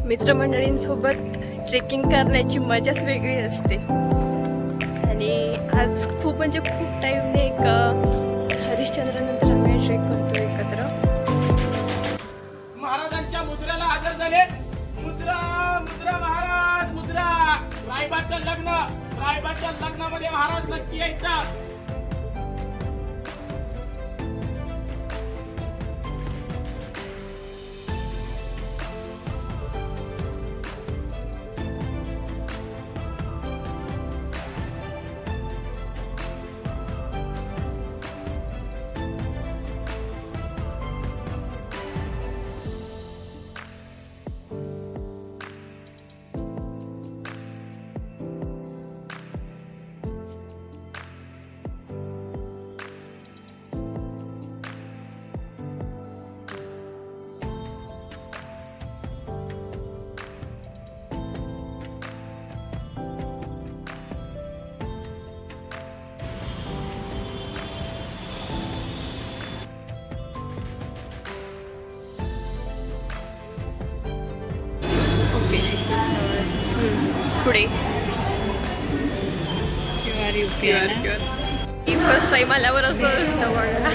मित्रमंडळींसोबत trekking करण्याची मजाच वेगळी असते। आणि आज खूप म्हणजे खूप टाईमने एक हरिश्चंद्रानंतर आम्ही ट्रेक करतो एकत्र। महाराजांच्या मुद्रेला हजर झाले। मुद्रा मुद्रा महाराज मुद्रा। रायबाच्या लग्नामध्ये महाराज नक्की यायचा। पुढे फर्स्ट टाइम आल्यावर असं असतं बघा।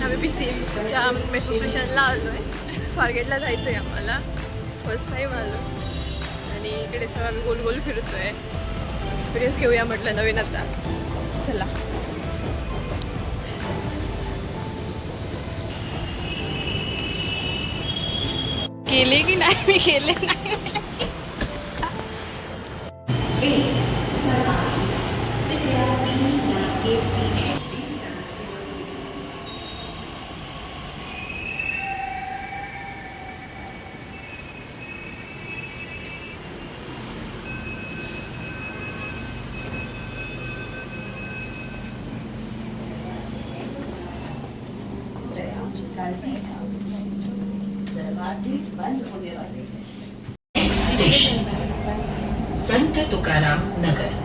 आम्ही PCMच्या मेट्रो स्टेशनला आलो आहे। स्वारगेटला जायचं आहे आम्हाला। फर्स्ट टाईम आलो आणि इकडे सगळं आम्ही गोल गोल फिरतो आहे। एक्सपिरियन्स घेऊया म्हटलं नवीन आता। चला केले की नाही? मी केले नाही। संत तुकाराम नगर।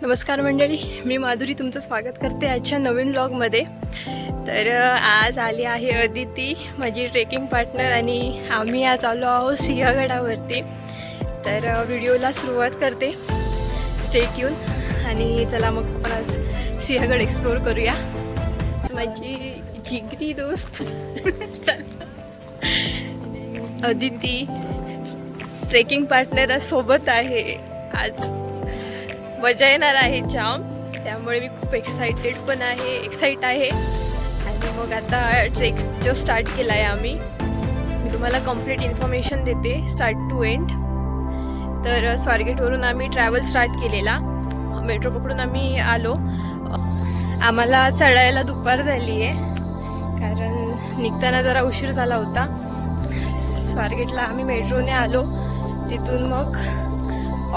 नमस्कार मंडळी, मी माधुरी तुमचं स्वागत करते आजच्या नवीन व्लॉगमध्ये। तर आज आली आहे अदिती, माझी ट्रेकिंग पार्टनर, आणि आम्ही आज आलो आहोत सिंहगडावरती। तर व्हिडिओला सुरुवात करते, स्टे ट्यून। आणि चला मग आपण आज सिंहगड एक्सप्लोर करूया। माझी जिगरी दोस्त अदिती ट्रेकिंग पार्टनर सोबत आहे। आज मजा येणार आहे जाम, त्यामुळे मी खूप एक्साइट आहे। आणि मग आता ट्रेक जो स्टार्ट केला आहे आम्ही, मी तुम्हाला कम्प्लीट इन्फॉर्मेशन देते स्टार्ट टू एंड। तर स्वारगेटवरून आम्ही ट्रॅव्हल स्टार्ट केलेला, मेट्रो पकडून आम्ही आलो। आम्हाला चढायला दुपार झाली आहे, कारण निघताना जरा उशीर झाला होता। स्वारगेटला आम्ही मेट्रोने आलो, तिथून मग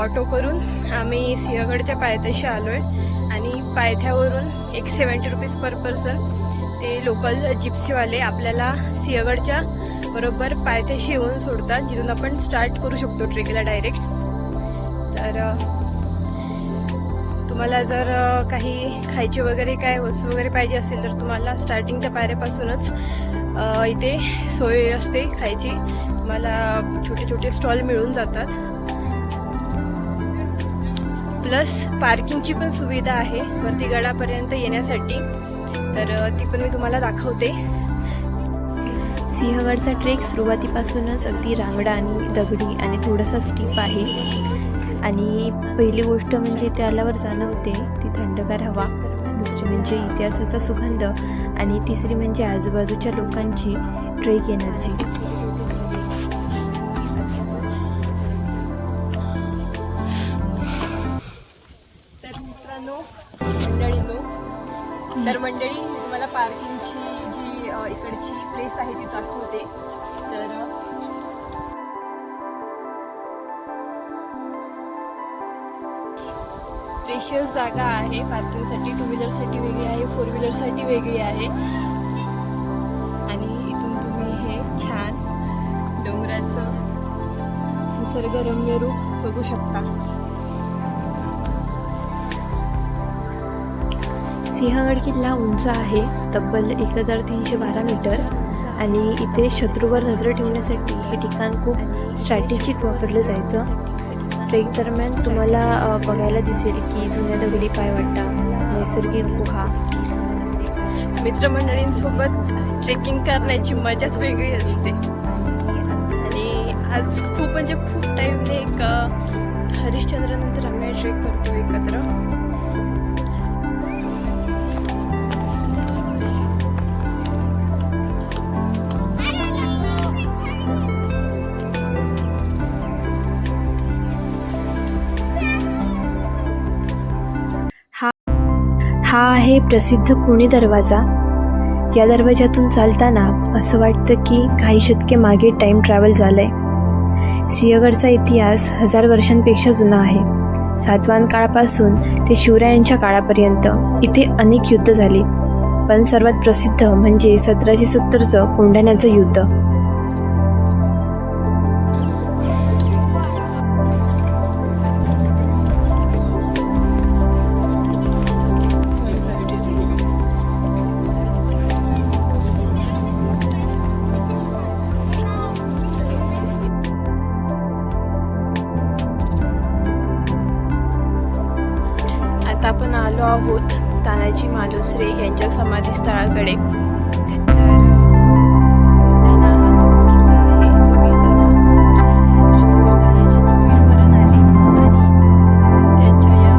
ऑटो करून आम्ही सिंहगडच्या पायथ्याशी आलो आहे। आणि पायथ्यावरून 170 रुपीज पर पर्सन ते लोकल जिप्सीवाले आपल्याला सिंहगडच्या बरोबर पायथ्याशी येऊन सोडतात, जिथून आपण स्टार्ट करू शकतो ट्रेकला डायरेक्ट। तर तुम्हाला जर काही खायचे वगैरे काय वस्तू वगैरे पाहिजे असेल तर तुम्हाला स्टार्टिंगच्या पायऱ्यापासूनच इथे सोय असते खायची। तुम्हाला छोटे छोटे स्टॉल मिळून जातात, प्लस पार्किंगची पण सुविधा आहे वरती गडापर्यंत येण्यासाठी। तर ती पण मी तुम्हाला दाखवते। सिंहगडचा ट्रेक सुरुवातीपासूनच अगदी रांगडा आणि दगडी आणि थोडासा स्टीप आहे। आणि पहिली गोष्ट म्हणजे त्यालावर जाणवते ती थंडगार हवा, दुसरी म्हणजे इतिहासाचा सुगंध, आणि तिसरी म्हणजे आजूबाजूच्या लोकांची ट्रेक एनर्जी। तर मंडळी मी तुम्हाला पार्किंगची जी इकडची प्लेस आहे ती दाखवते. तर स्पेशियस जागा आहे पार्किंगसाठी. 2 व्हीलरसाठी वेगळी आहे, 4 व्हीलरसाठी वेगळी आहे. आणि इथून तुम्ही हे छान डोंगराचं निसर्गरम्य रूप बघू शकता. सिंहगड किल्ला उंच आहे, तब्बल 1312 मीटर. आणि इथे शत्रूवर नजर ठेवण्यासाठी हे ठिकाण खूप स्ट्रॅटेजिक वापरलं जायचं. ट्रेक दरम्यान तुम्हाला बघायला दिसेल की जुन्या दगडी पायवाटा, नैसर्गिक गुहा. मित्रमंडळींसोबत ट्रेकिंग करण्याची मजाच वेगळी असते. आणि आज खूप म्हणजे खूप टाईमने एक हरिश्चंद्रनंतर आम्ही ट्रेक करतो एकत्र. हा आहे प्रसिद्ध पुणे दरवाजा. या दरवाजातून चालताना असं वाटतं की काही शतके मागे टाईम ट्रॅव्हल झालंय. सिंहगडचा इतिहास 1000 वर्षांपेक्षा जुना आहे. सातवाहन काळापासून ते शिवरायांच्या काळापर्यंत इथे अनेक युद्ध झाली, पण सर्वात प्रसिद्ध म्हणजे 1770चं कोंढाण्याचं युद्ध. आता आपण आलो आहोत तानाजी मालुसरे यांच्या समाधीस्थळाकडे. तर कोंढाणा हा तोच किल्ला आहे जो घेताना शूर तानाजींना वीरमरण आले आणि त्यांच्या या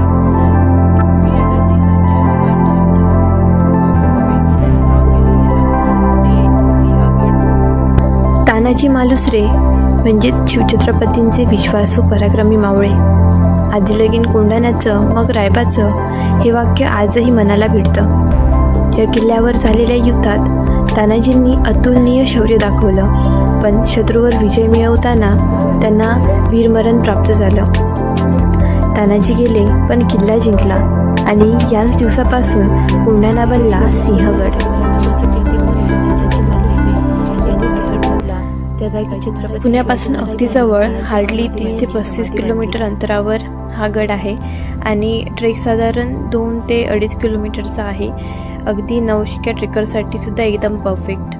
वीरगतीसाठी स्मरणार्थ जो किल्ल्याला नाव दिलं गेलं ते सिंहगड. तानाजी मालुसरे म्हणजे शिवछत्रपतींचे विश्वासू पराक्रमी मावळे. आधी लगीन कोंढाण्याचं मग रायबाचं हे वाक्य आजही मनाला भिडतं. या किल्ल्यावर झालेल्या युद्धात तानाजींनी अतुलनीय शौर्य दाखवलं, पण शत्रूवर विजय मिळवताना त्यांना वीरमरण प्राप्त झालं. तानाजी गेले पण किल्ला जिंकला आणि याच दिवसापासून कोंढाणा बनला सिंहगड. पुण्यापासून अगदी जवळ हार्डली 30 ते 35 किलोमीटर अंतरावर हा गड आहे आणि ट्रेक साधारण 2 ते 2.5 किलोमीटरचा आहे. अगदी नवशिक्या ट्रेकरसाठी सुद्धा एकदम परफेक्ट.